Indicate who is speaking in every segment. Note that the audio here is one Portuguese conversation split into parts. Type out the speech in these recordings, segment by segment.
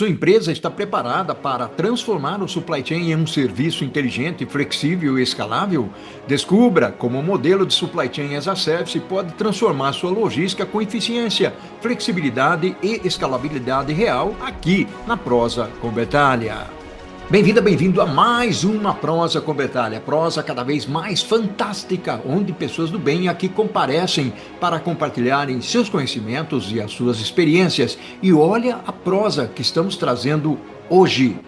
Speaker 1: Sua empresa está preparada para transformar o supply chain em um serviço inteligente, flexível e escalável? Descubra como o modelo de supply chain as a service pode transformar sua logística com eficiência, flexibilidade e escalabilidade real aqui na Prosa com Bertalha. Bem-vinda, bem-vindo a mais uma Prosa com Bertalha, prosa cada vez mais fantástica, onde pessoas do bem aqui comparecem para compartilharem seus conhecimentos e as suas experiências. E olha a prosa que estamos trazendo hoje.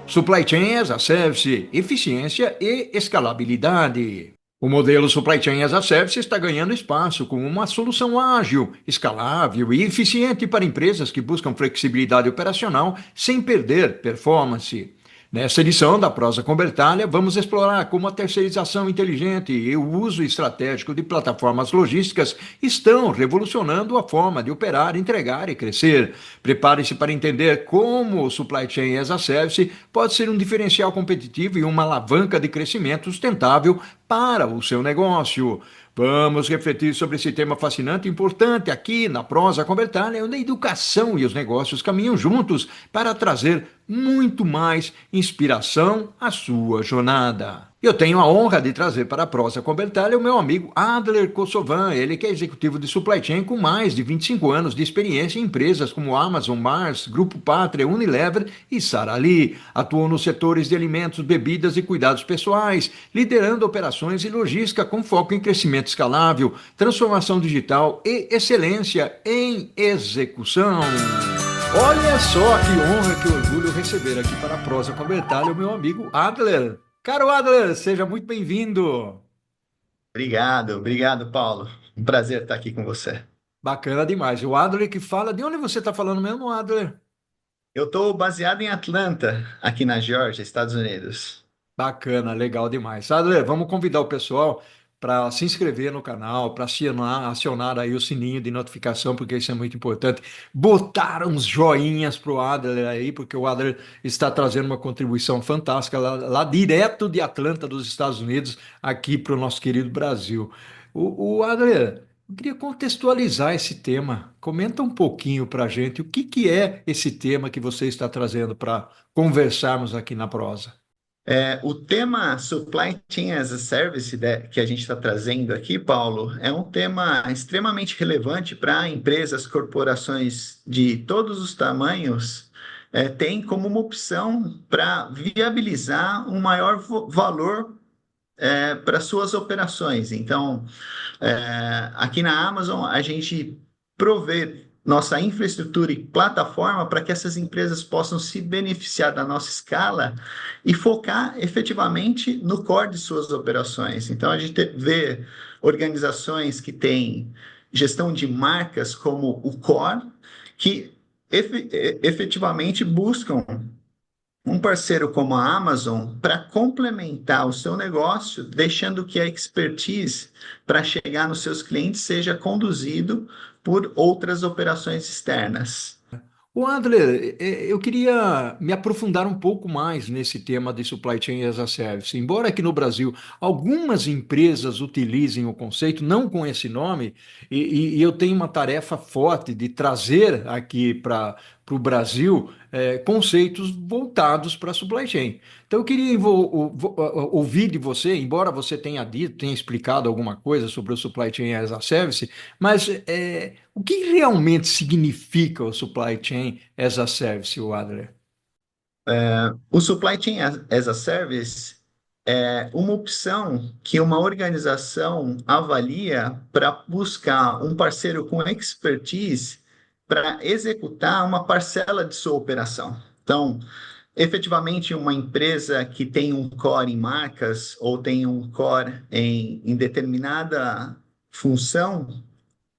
Speaker 1: Supply Chain as a Service, eficiência e escalabilidade. O modelo Supply Chain as a Service está ganhando espaço como uma solução ágil, escalável e eficiente para empresas que buscam flexibilidade operacional sem perder performance. Nesta edição da Prosa com Bertalha, vamos explorar como a terceirização inteligente e o uso estratégico de plataformas logísticas estão revolucionando a forma de operar, entregar e crescer. Prepare-se para entender como o Supply Chain as a Service pode ser um diferencial competitivo e uma alavanca de crescimento sustentável para o seu negócio. Vamos refletir sobre esse tema fascinante e importante aqui na Prosa com Bertalha, onde a educação e os negócios caminham juntos para trazer muito mais inspiração à sua jornada. Eu tenho a honra de trazer para a Prosa com Bertalha o meu amigo Adler Kosovan, ele que é executivo de Supply Chain com mais de 25 anos de experiência em empresas como Amazon, Mars, Grupo Pátria, Unilever e Sara Lee. Atuou nos setores de alimentos, bebidas e cuidados pessoais, liderando operações e logística com foco em crescimento escalável, transformação digital e excelência em execução. Olha só que honra, que orgulho receber aqui para a Prosa com Bertalha o meu amigo Adler. Caro Adler, seja muito bem-vindo.
Speaker 2: Obrigado, Paulo. Um prazer estar aqui com você.
Speaker 1: Bacana demais. O Adler que fala, de onde você está falando mesmo, Adler?
Speaker 2: Eu estou baseado em Atlanta, aqui na Geórgia, Estados Unidos.
Speaker 1: Bacana, legal demais. Adler, vamos convidar o pessoal para se inscrever no canal, para acionar aí o sininho de notificação, porque isso é muito importante. Botar uns joinhas para o Adler aí, porque o Adler está trazendo uma contribuição fantástica lá direto de Atlanta, dos Estados Unidos, aqui para o nosso querido Brasil. O Adler, eu queria contextualizar esse tema. Comenta um pouquinho para a gente o que que é esse tema que você está trazendo para conversarmos aqui na prosa.
Speaker 2: O tema Supply Chain as a Service que a gente está trazendo aqui, Paulo, é um tema extremamente relevante para empresas, corporações de todos os tamanhos, tem como uma opção para viabilizar um maior valor para suas operações. Então, aqui na Amazon, a gente provê nossa infraestrutura e plataforma para que essas empresas possam se beneficiar da nossa escala e focar efetivamente no core de suas operações. Então, a gente vê organizações que têm gestão de marcas como o core, que efetivamente buscam um parceiro como a Amazon para complementar o seu negócio, deixando que a expertise para chegar nos seus clientes seja conduzido por outras operações externas.
Speaker 1: O Adler, eu queria me aprofundar um pouco mais nesse tema de supply chain as a service. Embora aqui no Brasil algumas empresas utilizem o conceito, não com esse nome, e eu tenho uma tarefa forte de trazer aqui para o Brasil conceitos voltados para supply chain. Então eu queria ouvir de você, embora você tenha dito, tenha explicado alguma coisa sobre o supply chain as a service, mas o que realmente significa o supply chain as a service, o Adler?
Speaker 2: O Supply Chain as a Service é uma opção que uma organização avalia para buscar um parceiro com expertise para executar uma parcela de sua operação. Então, efetivamente, uma empresa que tem um core em marcas ou tem um core em determinada função,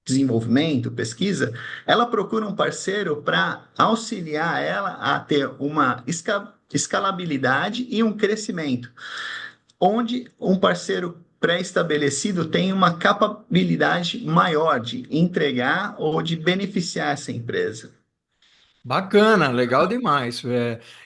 Speaker 2: desenvolvimento, pesquisa, ela procura um parceiro para auxiliar ela a ter uma escalabilidade e um crescimento, onde um parceiro pré-estabelecido tem uma capabilidade maior de entregar ou de beneficiar essa empresa.
Speaker 1: Bacana, legal demais.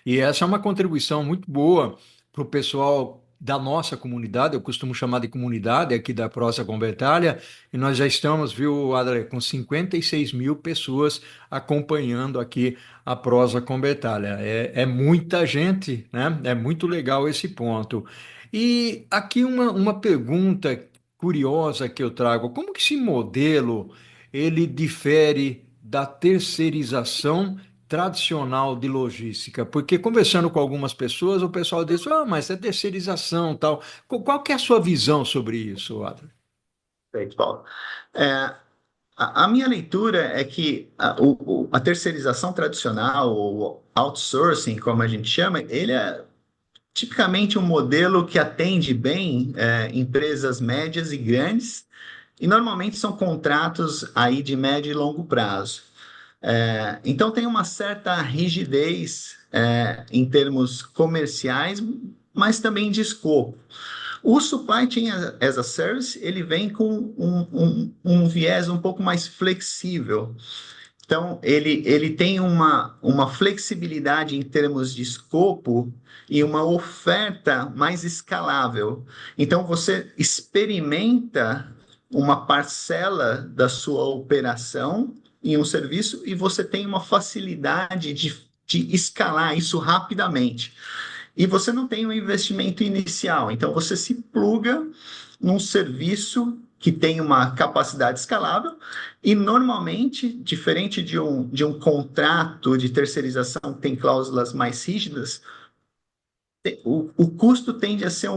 Speaker 1: E essa é uma contribuição muito boa para o pessoal da nossa comunidade, eu costumo chamar de comunidade aqui da Prosa Convertalha, e nós já estamos, viu, Adler, com 56 mil pessoas acompanhando aqui a Prosa Convertalha. É muita gente, né? É muito legal esse ponto. E aqui uma pergunta curiosa que eu trago: como que esse modelo ele difere da terceirização tradicional de logística? Porque conversando com algumas pessoas, o pessoal diz, mas é terceirização, tal. Qual que é a sua visão sobre isso, Adler?
Speaker 2: Perfeito, Paulo. É, a minha leitura é que a terceirização tradicional, ou outsourcing, como a gente chama, ele é tipicamente um modelo que atende bem empresas médias e grandes, e normalmente são contratos aí de médio e longo prazo. Então tem uma certa rigidez em termos comerciais, mas também de escopo. O Supply Chain as a Service, ele vem com um viés um pouco mais flexível. Então, ele tem uma flexibilidade em termos de escopo e uma oferta mais escalável. Então, você experimenta uma parcela da sua operação em um serviço e você tem uma facilidade de escalar isso rapidamente. E você não tem um investimento inicial, então você se pluga num serviço que tem uma capacidade escalável e normalmente, diferente de um contrato de terceirização que tem cláusulas mais rígidas, o custo tende a ser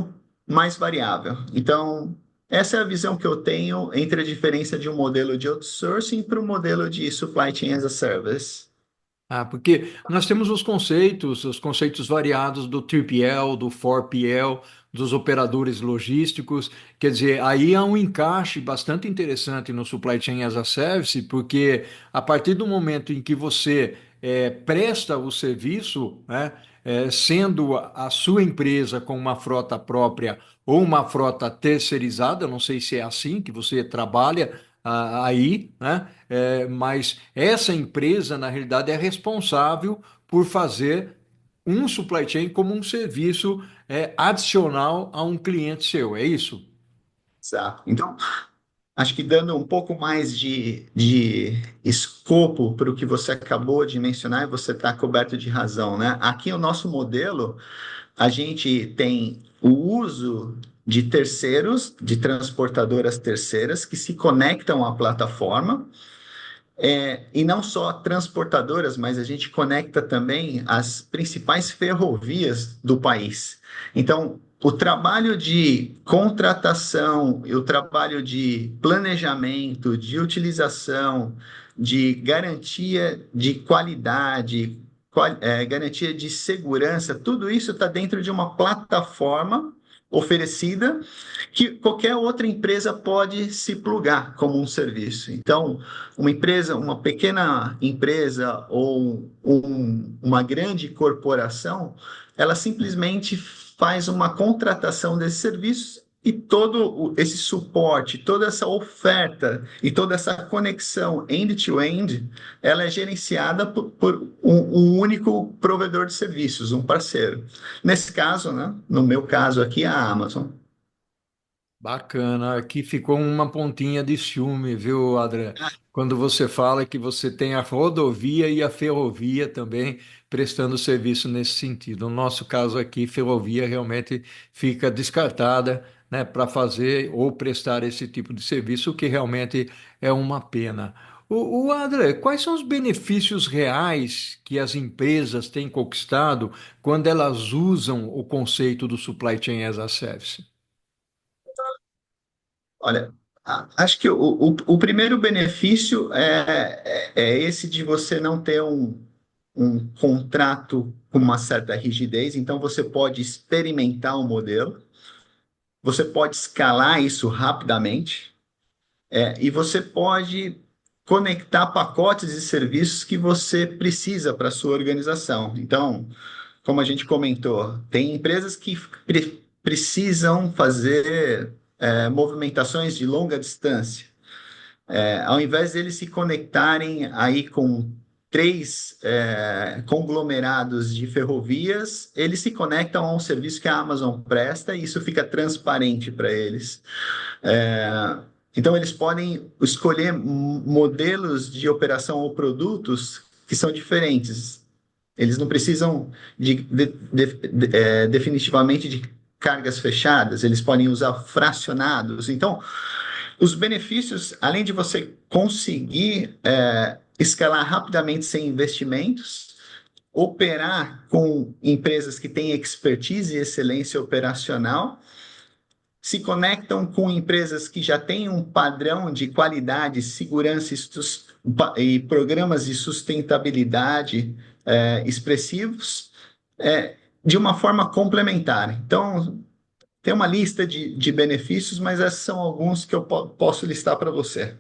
Speaker 2: mais variável. Então, essa é a visão que eu tenho entre a diferença de um modelo de outsourcing para o modelo de supply chain as a service.
Speaker 1: Ah, porque nós temos os conceitos variados do 3PL, do 4PL, dos operadores logísticos. Quer dizer, aí há um encaixe bastante interessante no Supply Chain as a Service, porque a partir do momento em que você presta o serviço, né, sendo a sua empresa com uma frota própria ou uma frota terceirizada, não sei se é assim que você trabalha aí, né? Mas essa empresa, na realidade, é responsável por fazer um supply chain como um serviço adicional a um cliente seu, é isso?
Speaker 2: Exato. Então, acho que dando um pouco mais de escopo para o que você acabou de mencionar, e você está coberto de razão, né? Aqui o nosso modelo, a gente tem o uso de terceiros, de transportadoras terceiras que se conectam à plataforma, e não só transportadoras, mas a gente conecta também as principais ferrovias do país. Então, o trabalho de contratação e o trabalho de planejamento, de utilização, de garantia de qualidade, garantia de segurança, tudo isso está dentro de uma plataforma oferecida que qualquer outra empresa pode se plugar como um serviço. Então, uma empresa, uma pequena empresa ou uma grande corporação, ela simplesmente faz uma contratação desse serviço e todo esse suporte, toda essa oferta e toda essa conexão end-to-end, ela é gerenciada por um único provedor de serviços, um parceiro. Nesse caso, né, no meu caso aqui, a Amazon.
Speaker 1: Bacana, aqui ficou uma pontinha de ciúme, viu, André? Quando você fala que você tem a rodovia e a ferrovia também prestando serviço nesse sentido. No nosso caso aqui, ferrovia realmente fica descartada, né, para fazer ou prestar esse tipo de serviço, o que realmente é uma pena. O André, quais são os benefícios reais que as empresas têm conquistado quando elas usam o conceito do Supply Chain as a Service?
Speaker 2: Olha, acho que o primeiro benefício é esse de você não ter um contrato com uma certa rigidez, então você pode experimentar o modelo, você pode escalar isso rapidamente, e você pode conectar pacotes de serviços que você precisa para a sua organização. Então, como a gente comentou, tem empresas que precisam fazer movimentações de longa distância. Ao invés deles se conectarem aí com três conglomerados de ferrovias, eles se conectam a um serviço que a Amazon presta e isso fica transparente para eles. É, então, eles podem escolher modelos de operação ou produtos que são diferentes. Eles não precisam definitivamente de cargas fechadas, eles podem usar fracionados. Então, os benefícios, além de você conseguir escalar rapidamente sem investimentos, operar com empresas que têm expertise e excelência operacional, se conectam com empresas que já têm um padrão de qualidade, segurança e programas de sustentabilidade expressivos, de uma forma complementar. Então, tem uma lista de benefícios, mas esses são alguns que eu posso listar para você.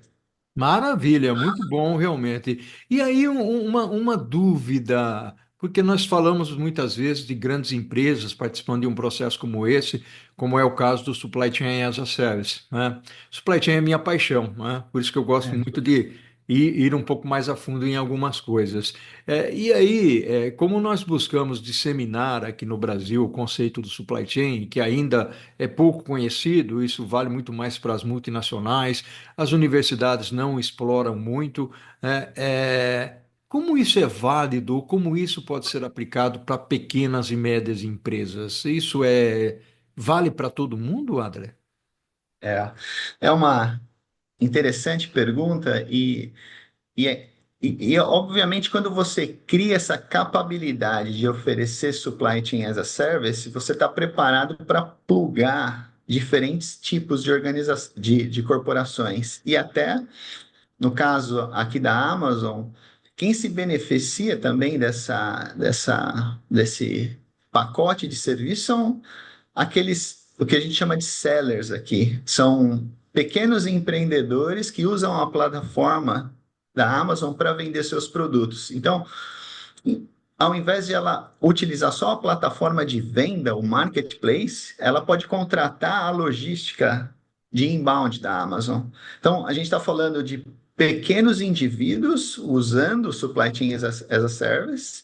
Speaker 1: Maravilha, muito bom realmente. E aí, uma dúvida, porque nós falamos muitas vezes de grandes empresas participando de um processo como esse, como é o caso do Supply Chain as a Service, né? Supply Chain é minha paixão, né? Por isso que eu gosto muito de ir um pouco mais a fundo em algumas coisas. E aí, como nós buscamos disseminar aqui no Brasil o conceito do supply chain, que ainda é pouco conhecido, isso vale muito mais para as multinacionais, as universidades não exploram muito. Como isso é válido? Como isso pode ser aplicado para pequenas e médias empresas? Vale para todo mundo, André?
Speaker 2: É, é uma interessante pergunta e, é- obviamente, quando você cria essa capabilidade de oferecer supply chain as a service, você está preparado para plugar diferentes tipos de organização, de corporações. E até, no caso aqui da Amazon, quem se beneficia também desse pacote de serviço são aqueles, o que a gente chama de sellers aqui, são pequenos empreendedores que usam a plataforma da Amazon para vender seus produtos. Então, ao invés de ela utilizar só a plataforma de venda, o marketplace, ela pode contratar a logística de inbound da Amazon. Então, a gente está falando de pequenos indivíduos usando o supply chain as a service,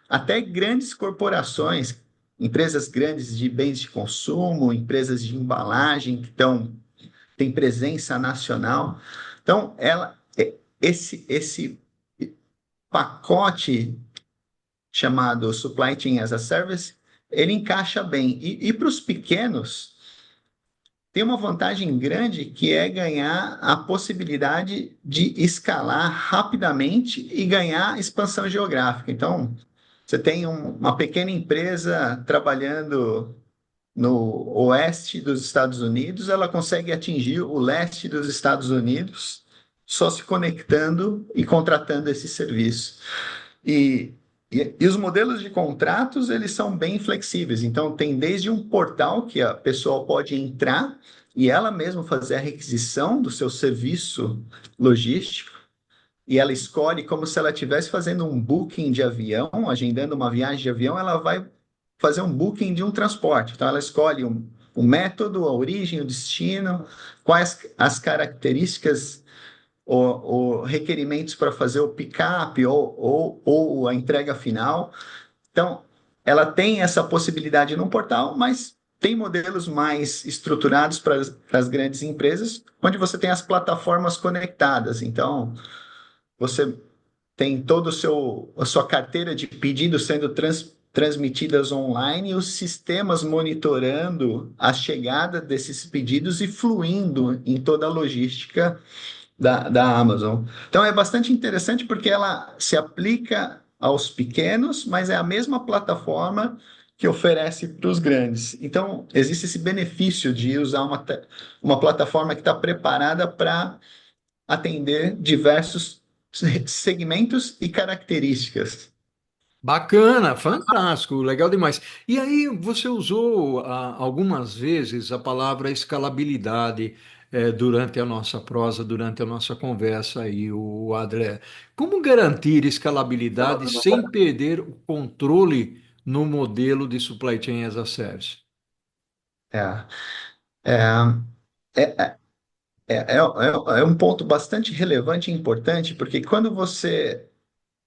Speaker 2: até grandes corporações, empresas grandes de bens de consumo, empresas de embalagem que têm presença nacional. Então, esse pacote chamado Supply Chain as a Service, ele encaixa bem. E para os pequenos, tem uma vantagem grande que é ganhar a possibilidade de escalar rapidamente e ganhar expansão geográfica. Então, você tem uma pequena empresa trabalhando no oeste dos Estados Unidos, ela consegue atingir o leste dos Estados Unidos só se conectando e contratando esse serviço. E, e os modelos de contratos, eles são bem flexíveis. Então, tem desde um portal que a pessoa pode entrar e ela mesma fazer a requisição do seu serviço logístico, e ela escolhe como se ela estivesse fazendo um booking de avião, agendando uma viagem de avião, ela vai fazer um booking de um transporte. Então, ela escolhe o método, a origem, o destino, quais as características ou requerimentos para fazer o pick-up ou a entrega final. Então, ela tem essa possibilidade no portal, mas tem modelos mais estruturados para as grandes empresas, onde você tem as plataformas conectadas. Então, você tem todo a sua carteira de pedidos sendo transmitidas online e os sistemas monitorando a chegada desses pedidos e fluindo em toda a logística da Amazon. Então é bastante interessante porque ela se aplica aos pequenos, mas é a mesma plataforma que oferece para os grandes. Então existe esse benefício de usar uma plataforma que está preparada para atender diversos segmentos e características.
Speaker 1: Bacana, fantástico, legal demais. E aí, você usou algumas vezes a palavra escalabilidade durante a nossa prosa, durante a nossa conversa aí, o André. Como garantir escalabilidade sem perder o controle no modelo de supply chain as a service?
Speaker 2: É, é, é, é um ponto bastante relevante e importante, porque quando você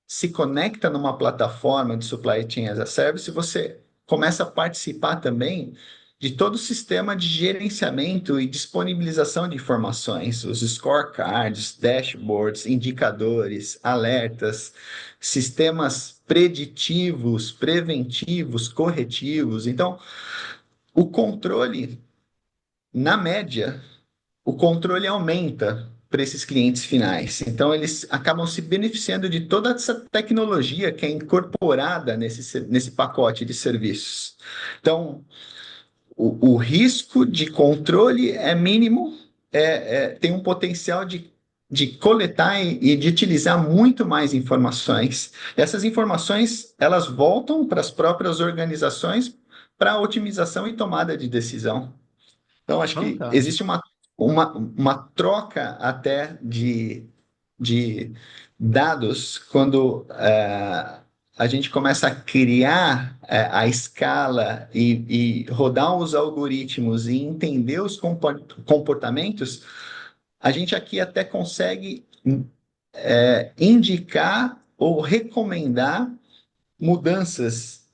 Speaker 2: se conecta numa plataforma de Supply Chain as a Service, você começa a participar também de todo o sistema de gerenciamento e disponibilização de informações, os scorecards, dashboards, indicadores, alertas, sistemas preditivos, preventivos, corretivos. Então, o controle, na média, o controle aumenta para esses clientes finais. Então, eles acabam se beneficiando de toda essa tecnologia que é incorporada nesse pacote de serviços. Então, o risco de controle é mínimo, tem um potencial de coletar e de utilizar muito mais informações. Essas informações, elas voltam para as próprias organizações para otimização e tomada de decisão. Então, acho que existe
Speaker 1: Fantástico.
Speaker 2: uma troca até de dados quando a gente começa a criar a escala e rodar os algoritmos e entender os comportamentos, a gente aqui até consegue indicar ou recomendar mudanças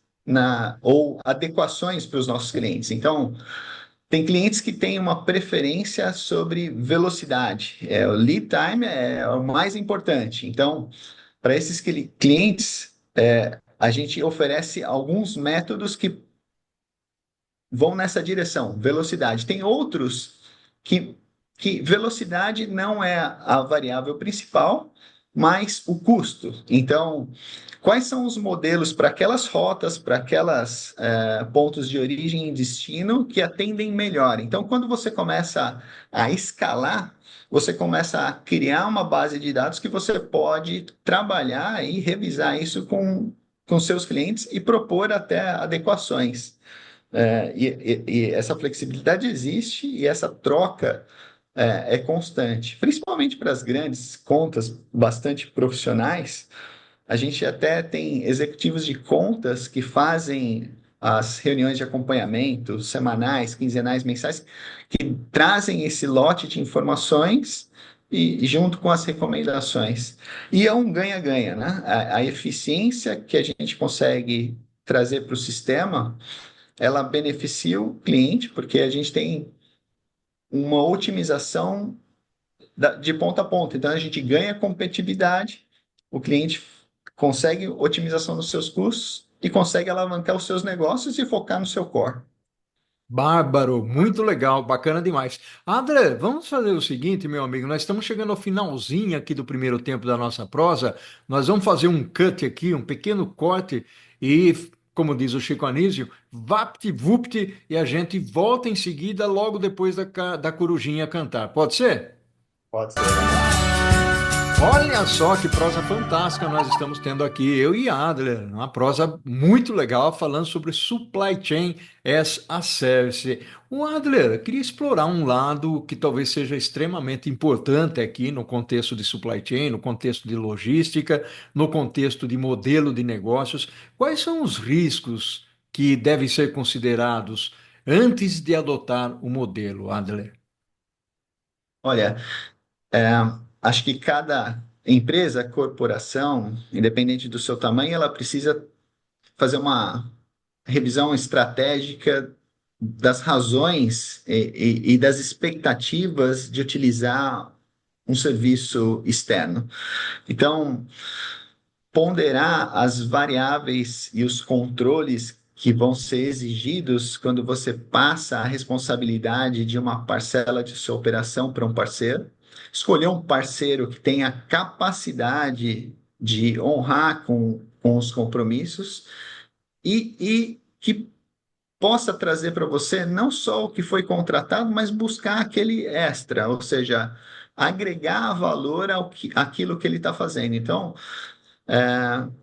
Speaker 2: ou adequações para os nossos clientes. Então, tem clientes que têm uma preferência sobre velocidade. O lead time é o mais importante. Então, para esses clientes, a gente oferece alguns métodos que vão nessa direção, velocidade. Tem outros que, que velocidade não é a variável principal, mas o custo. Então, quais são os modelos para aquelas rotas, para aquelas pontos de origem e destino que atendem melhor? Então, quando você começa a escalar, você começa a criar uma base de dados que você pode trabalhar e revisar isso com seus clientes e propor até adequações. E essa flexibilidade existe e essa troca é constante, principalmente para as grandes contas bastante profissionais. A gente até tem executivos de contas que fazem as reuniões de acompanhamento semanais, quinzenais, mensais, que trazem esse lote de informações e junto com as recomendações. E é um ganha-ganha, né? A eficiência que a gente consegue trazer para o sistema, ela beneficia o cliente, porque a gente tem uma otimização de ponta a ponta. Então, a gente ganha competitividade, o cliente consegue otimização dos seus custos e consegue alavancar os seus negócios e focar no seu core.
Speaker 1: Bárbaro, muito legal, bacana demais. André, vamos fazer o seguinte, meu amigo, nós estamos chegando ao finalzinho aqui do primeiro tempo da nossa prosa. Nós vamos fazer um cut aqui, um pequeno corte e, como diz o Chico Anísio, vapt-vupt e a gente volta em seguida, logo depois da corujinha cantar. Pode ser?
Speaker 2: Pode ser, vamos lá.
Speaker 1: Olha só que prosa fantástica nós estamos tendo aqui, eu e Adler, uma prosa muito legal falando sobre supply chain as a service. O Adler, eu queria explorar um lado que talvez seja extremamente importante aqui no contexto de supply chain, no contexto de logística, no contexto de modelo de negócios. Quais são os riscos que devem ser considerados antes de adotar o modelo, Adler?
Speaker 2: Olha, é, acho que cada empresa, corporação, independente do seu tamanho, ela precisa fazer uma revisão estratégica das razões e das expectativas de utilizar um serviço externo. Então, ponderar as variáveis e os controles que vão ser exigidos quando você passa a responsabilidade de uma parcela de sua operação para um parceiro. Escolher um parceiro que tenha capacidade de honrar com os compromissos e que possa trazer para você não só o que foi contratado, mas buscar aquele extra, ou seja, agregar valor àquilo que ele está fazendo. Então,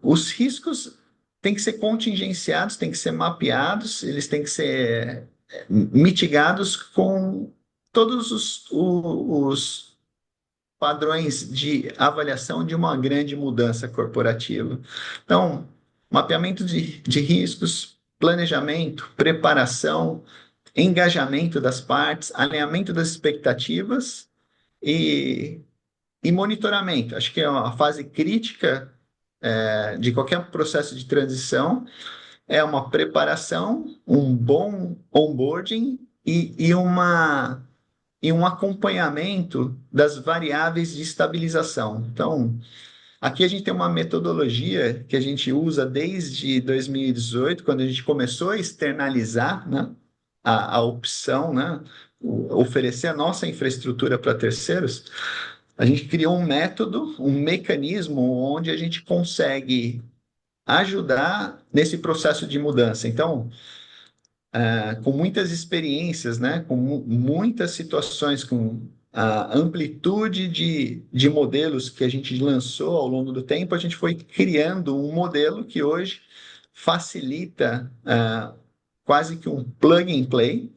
Speaker 2: os riscos têm que ser contingenciados, têm que ser mapeados, eles têm que ser mitigados com todos os padrões de avaliação de uma grande mudança corporativa. Então, mapeamento de riscos, planejamento, preparação, engajamento das partes, alinhamento das expectativas e monitoramento. Acho que é uma fase crítica de qualquer processo de transição é uma preparação, um bom onboarding e um acompanhamento das variáveis de estabilização. Então, aqui a gente tem uma metodologia que a gente usa desde 2018, quando a gente começou a externalizar, né, a opção, né, oferecer a nossa infraestrutura para terceiros. A gente criou um método, um mecanismo onde a gente consegue ajudar nesse processo de mudança. Então, com muitas experiências, né, com muitas situações, com a amplitude de modelos que a gente lançou ao longo do tempo, a gente foi criando um modelo que hoje facilita quase que um plug and play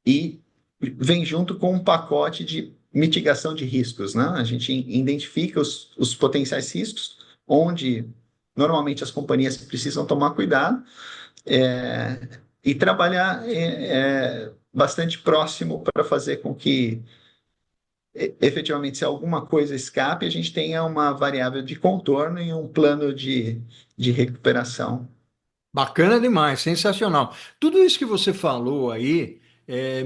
Speaker 2: e vem junto com um pacote de mitigação de riscos, né? A gente identifica os potenciais riscos, onde normalmente as companhias precisam tomar cuidado, e trabalhar bastante próximo para fazer com que, efetivamente, se alguma coisa escape, a gente tenha uma variável de contorno e um plano de recuperação.
Speaker 1: Bacana demais, sensacional. Tudo isso que você falou aí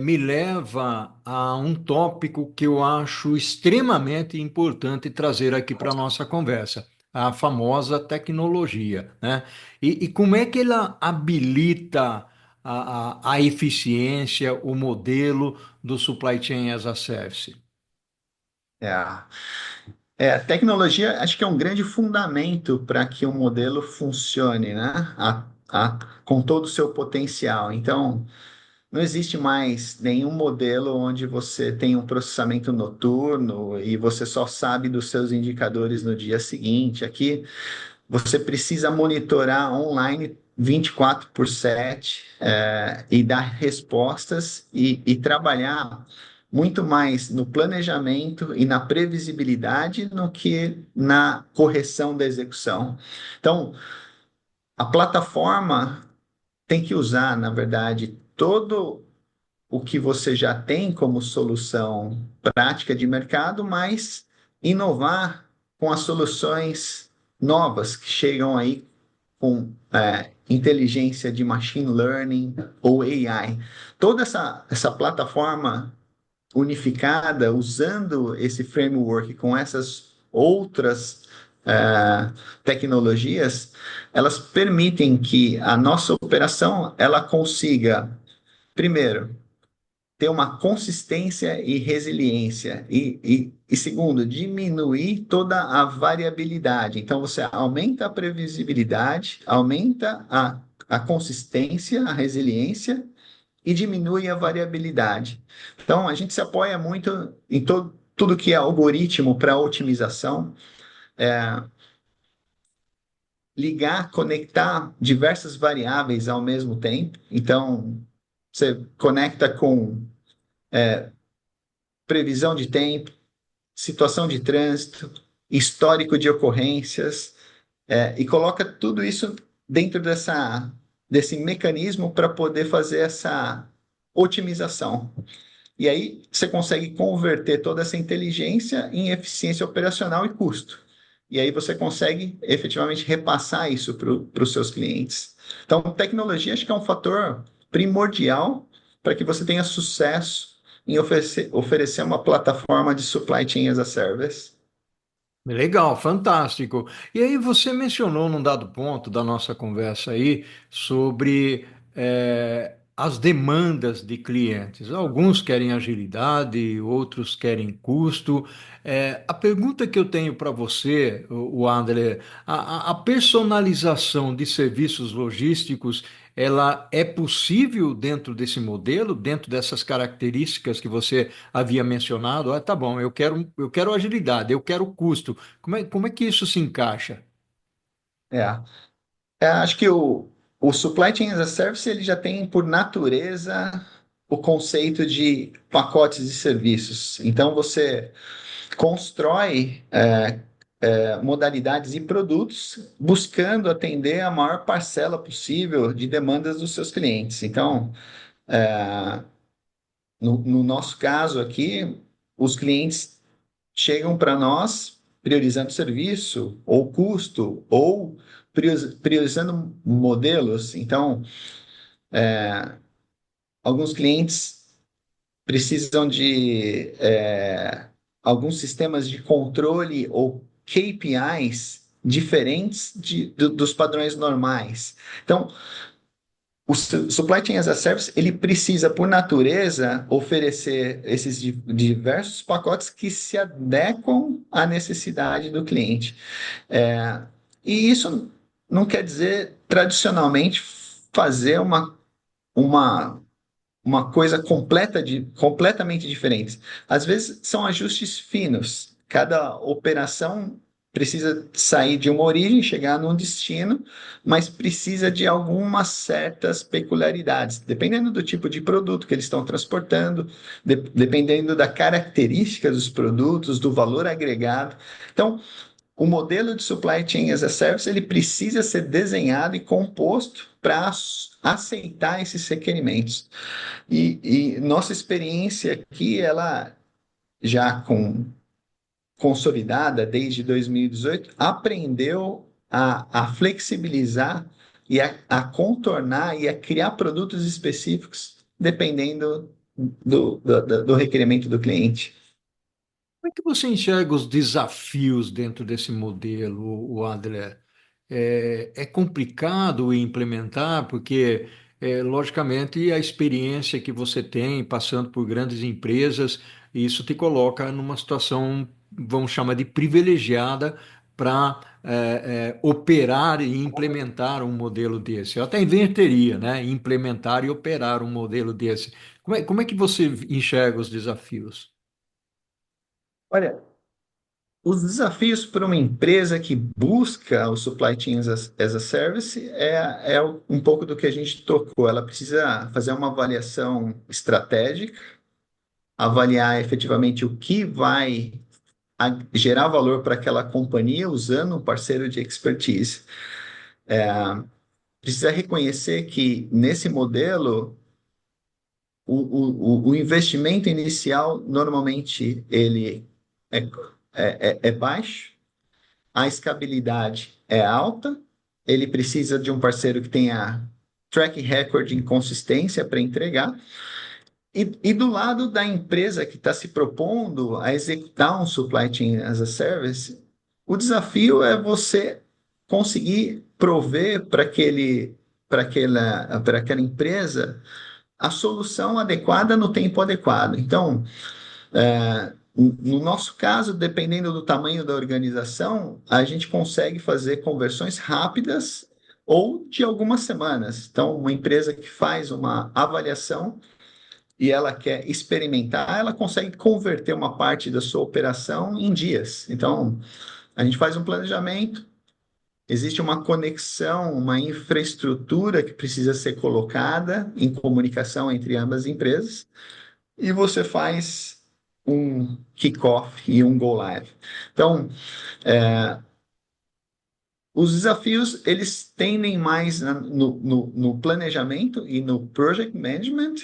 Speaker 1: me leva a um tópico que eu acho extremamente importante trazer aqui para a nossa conversa, a famosa tecnologia, né? E como é que ela habilita a eficiência, o modelo do Supply Chain as a Service?
Speaker 2: É, a tecnologia acho que é um grande fundamento para que o modelo funcione, né? Com todo o seu potencial. Então, não existe mais nenhum modelo onde você tem um processamento noturno e você só sabe dos seus indicadores no dia seguinte. Aqui, você precisa monitorar online 24 por 7, e dar respostas e trabalhar muito mais no planejamento e na previsibilidade do que na correção da execução. Então, a plataforma tem que usar, na verdade, todo o que você já tem como solução prática de mercado, mas inovar com as soluções novas que chegam aí com inteligência de machine learning ou AI. Toda essa plataforma unificada, usando esse framework com essas outras tecnologias, elas permitem que a nossa operação ela consiga, primeiro, ter uma consistência e resiliência. E segundo, diminuir toda a variabilidade. Então, você aumenta a previsibilidade, aumenta a consistência, a resiliência e diminui a variabilidade. Então, a gente se apoia muito em tudo que é algoritmo para otimização, ligar, conectar diversas variáveis ao mesmo tempo. Então, você conecta com previsão de tempo, situação de trânsito, histórico de ocorrências, e coloca tudo isso dentro desse mecanismo para poder fazer essa otimização. E aí você consegue converter toda essa inteligência em eficiência operacional e custo. E aí você consegue efetivamente repassar isso para os seus clientes. Então, tecnologia acho que é um fator primordial para que você tenha sucesso em oferecer uma plataforma de supply chain as a service.
Speaker 1: Legal, fantástico. E aí você mencionou num dado ponto da nossa conversa aí sobre as demandas de clientes. Alguns querem agilidade, outros querem custo. A pergunta que eu tenho para você, o André, a personalização de serviços logísticos ela é possível dentro desse modelo, dentro dessas características que você havia mencionado? Ah, tá bom, eu quero agilidade, eu quero custo. Como é que isso se encaixa?
Speaker 2: É. Acho que o Supply Chain as a Service ele já tem por natureza o conceito de pacotes de serviços. Então você constrói modalidades e produtos buscando atender a maior parcela possível de demandas dos seus clientes. Então, no nosso caso aqui, os clientes chegam para nós priorizando serviço, ou custo, ou priorizando modelos. Então, alguns clientes precisam de alguns sistemas de controle ou KPIs diferentes dos padrões normais. Então, o Supply Chain as a Service, ele precisa, por natureza, oferecer esses diversos pacotes que se adequam à necessidade do cliente. É, e isso não quer dizer, tradicionalmente, fazer uma, uma coisa completamente diferente. Às vezes são ajustes finos. Cada operação precisa sair de uma origem, chegar num destino, mas precisa de algumas certas peculiaridades, dependendo do tipo de produto que eles estão transportando, dependendo da característica dos produtos, do valor agregado. Então, o modelo de supply chain as a service ele precisa ser desenhado e composto para aceitar esses requerimentos. E nossa experiência aqui, ela já consolidada desde 2018, aprendeu a flexibilizar e a contornar e a criar produtos específicos dependendo do requerimento do cliente.
Speaker 1: Como é que você enxerga os desafios dentro desse modelo, o Adler? É complicado implementar, porque, logicamente, a experiência que você tem passando por grandes empresas, isso te coloca numa situação, vamos chamar de privilegiada, para operar e implementar um modelo desse. Eu até inverteria, né? Implementar e operar um modelo desse. Como é que você enxerga os desafios?
Speaker 2: Olha, os desafios para uma empresa que busca o supply chain as a service é um pouco do que a gente tocou. Ela precisa fazer uma avaliação estratégica, avaliar efetivamente o que vai gerar valor para aquela companhia usando um parceiro de expertise. Precisa reconhecer que nesse modelo o investimento inicial normalmente ele é, é baixo, a escalabilidade é alta, ele precisa de um parceiro que tenha track record em consistência para entregar. E do lado da empresa que está se propondo a executar um supply chain as a service, o desafio é você conseguir prover para aquela empresa a solução adequada no tempo adequado. Então, no nosso caso, dependendo do tamanho da organização, a gente consegue fazer conversões rápidas ou de algumas semanas. Então, uma empresa que faz uma avaliação e ela quer experimentar, ela consegue converter uma parte da sua operação em dias. Então, a gente faz um planejamento, existe uma conexão, uma infraestrutura que precisa ser colocada em comunicação entre ambas as empresas, e você faz um kickoff e um go live. Então, os desafios, eles tendem mais no planejamento e no project management,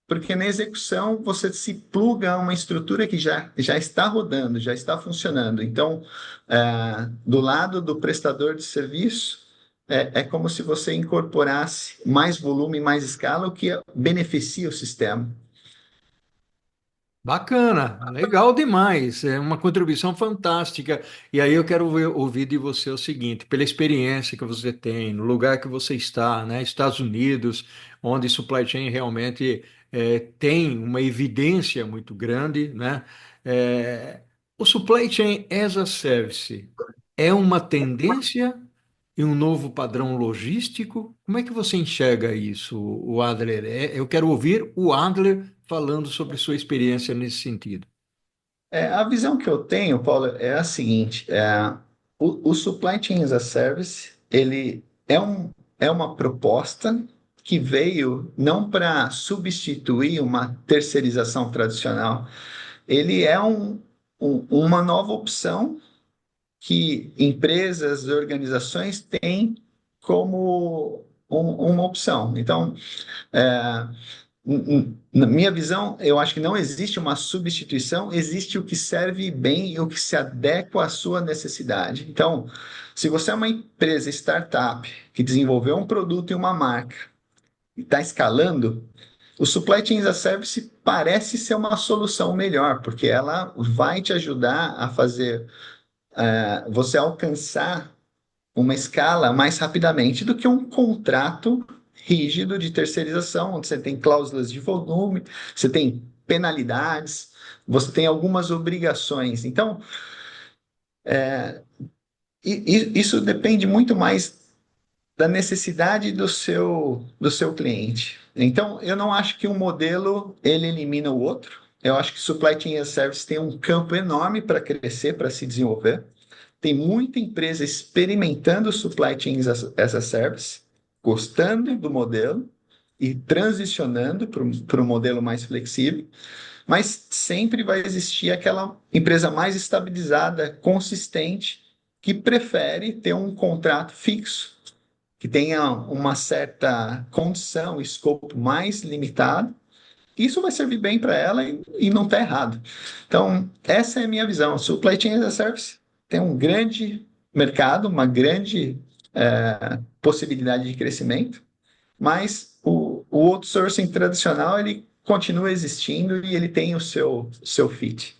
Speaker 2: porque na execução você se pluga a uma estrutura que já está rodando, já está funcionando. Então, do lado do prestador de serviço, é como se você incorporasse mais volume, mais escala, o que beneficia o sistema.
Speaker 1: Bacana, legal demais, é uma contribuição fantástica. E aí eu quero ouvir de você o seguinte, pela experiência que você tem, no lugar que você está, né, Estados Unidos, onde supply chain realmente tem uma evidência muito grande, né? É, o supply chain as a service é uma tendência e um novo padrão logístico? Como é que você enxerga isso, o Adler? Eu quero ouvir o Adler falando sobre sua experiência nesse sentido.
Speaker 2: A visão que eu tenho, Paulo, é a seguinte: o Supply Chain as a Service, ele é uma proposta que veio não para substituir uma terceirização tradicional, ele é uma nova opção que empresas e organizações têm como uma opção. Então, é, Na minha visão, eu acho que não existe uma substituição, existe o que serve bem e o que se adequa à sua necessidade. Então, se você é uma empresa startup que desenvolveu um produto e uma marca e está escalando, o Supply Chain as a Service parece ser uma solução melhor, porque ela vai te ajudar a fazer você alcançar uma escala mais rapidamente do que um contrato rígido de terceirização, onde você tem cláusulas de volume, você tem penalidades, você tem algumas obrigações. Então, isso depende muito mais da necessidade do seu cliente. Então, eu não acho que um modelo ele elimina o outro. Eu acho que Supply Chain as a Service tem um campo enorme para crescer, para se desenvolver. Tem muita empresa experimentando Supply Chain as a Service, gostando do modelo e transicionando para um modelo mais flexível, mas sempre vai existir aquela empresa mais estabilizada, consistente, que prefere ter um contrato fixo que tenha uma certa condição, escopo mais limitado. Isso vai servir bem para ela e não está errado. Então, essa é a minha visão. Supply Chain as a Service tem um grande mercado, uma grande possibilidade de crescimento, mas o outsourcing tradicional ele continua existindo e ele tem o seu fit.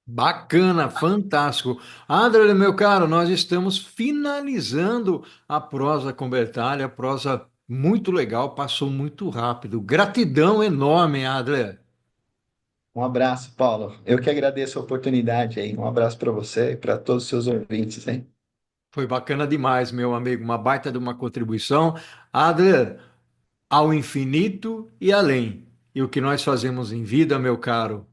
Speaker 1: Bacana, fantástico. Adler, meu caro, nós estamos finalizando a prosa com Bertalha, prosa muito legal, passou muito rápido. Gratidão enorme, Adler.
Speaker 2: Um abraço, Paulo. Eu que agradeço a oportunidade aí. Um abraço para você e para todos os seus ouvintes, hein?
Speaker 1: Foi bacana demais, meu amigo, uma baita de uma contribuição. Adler, ao infinito e além. E o que nós fazemos em vida, meu caro,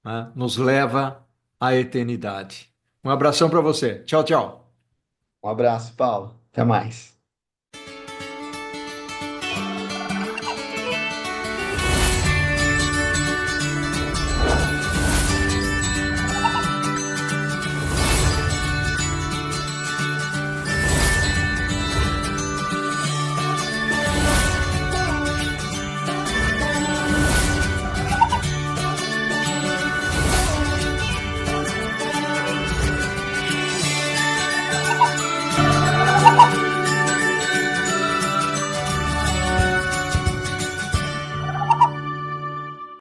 Speaker 1: né, nos leva à eternidade. Um abração para você. Tchau, tchau.
Speaker 2: Um abraço, Paulo. Até mais.